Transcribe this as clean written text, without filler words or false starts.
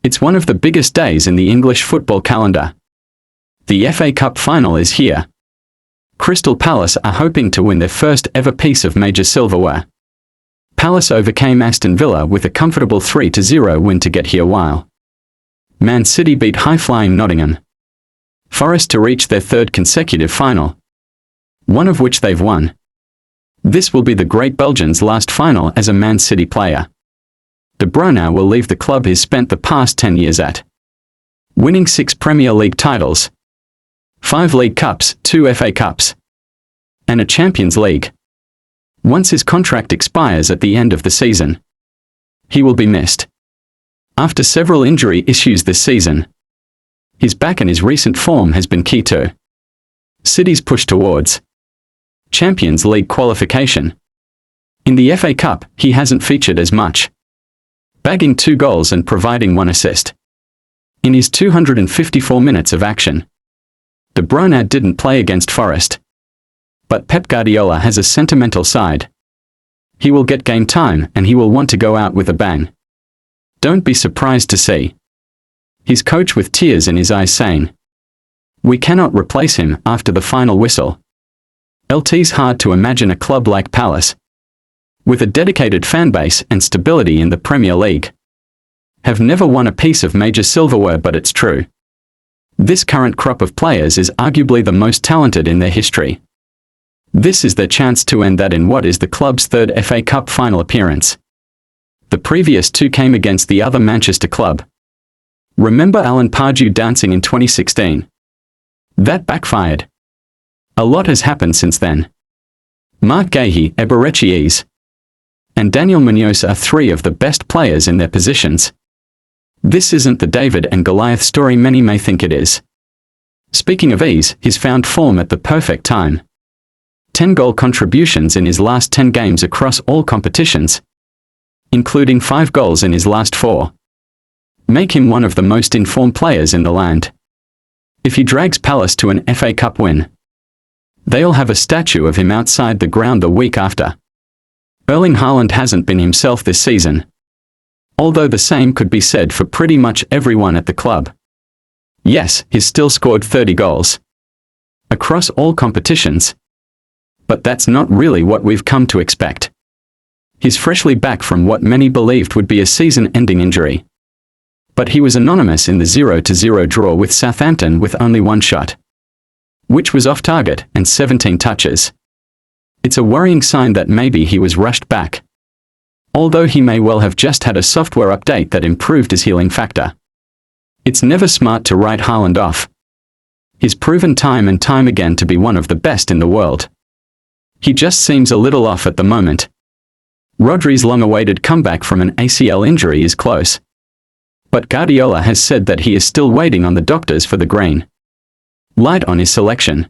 It's one of the biggest days in the English football calendar. The FA Cup final is here. Crystal Palace are hoping to win their first ever piece of major silverware. Palace overcame Aston Villa with a comfortable 3-0 win to get here, while Mancity beat high-flying Nottingham Forest to reach their third consecutive final, one of which they've won. This will be the great Belgian's last final as a Man City player. De Bruyne will leave the club he's spent the past 10 years at, winning 6 Premier League titles, 5 League Cups, 2 FA Cups, and a Champions League. Once his contract expires at the end of the season, he will be missed. After several injury issues this season, his back and his recent form has been key to City's push towards Champions League qualification. In the FA Cup, he hasn't featured as much, bagging 2 goals and providing 1 assist in his 254 minutes of action. De Bruyne didn't play against Forest, but Pep Guardiola has a sentimental side. He will get game time and he will want to go out with a bang. Don't be surprised to see his coach with tears in his eyes saying, "We cannot replace him," after the final whistle. It's hard to imagine a club like Palace, with a dedicated fanbase and stability in the Premier League, have never won a piece of major silverware, but it's true. This current crop of players is arguably the most talented in their history. This is their chance to end that in what is the club's 3rd FA Cup final appearance. The previous 2 came against the other Manchester club. Remember Alan Pardew dancing in 2016? That backfired. A lot has happened since then. Marc Guéhi, Eberechi and Daniel Munoz are 3 of the best players in their positions. This isn't the David and Goliath story many may think it is. Speaking of ease, he's found form at the perfect time. 10 goal contributions in his last 10 games across all competitions, including 5 goals in his last 4. Make him one of the most informed players in the land. If he drags Palace to an FA Cup win, they'll have a statue of him outside the ground the week after. Erling Haaland hasn't been himself this season, although the same could be said for pretty much everyone at the club. Yes, he's still scored 30 goals across all competitions, but that's not really what we've come to expect. He's freshly back from what many believed would be a season-ending injury, but he was anonymous in the 0-0 draw with Southampton with only 1 shot, which was off target, and 17 touches. It's a worrying sign that maybe he was rushed back, although he may well have just had a software update that improved his healing factor. It's never smart to write Haaland off. He's proven time and time again to be one of the best in the world. He just seems a little off at the moment. Rodri's long-awaited comeback from an ACL injury is close, but Guardiola has said that he is still waiting on the doctors for the green light on his selection.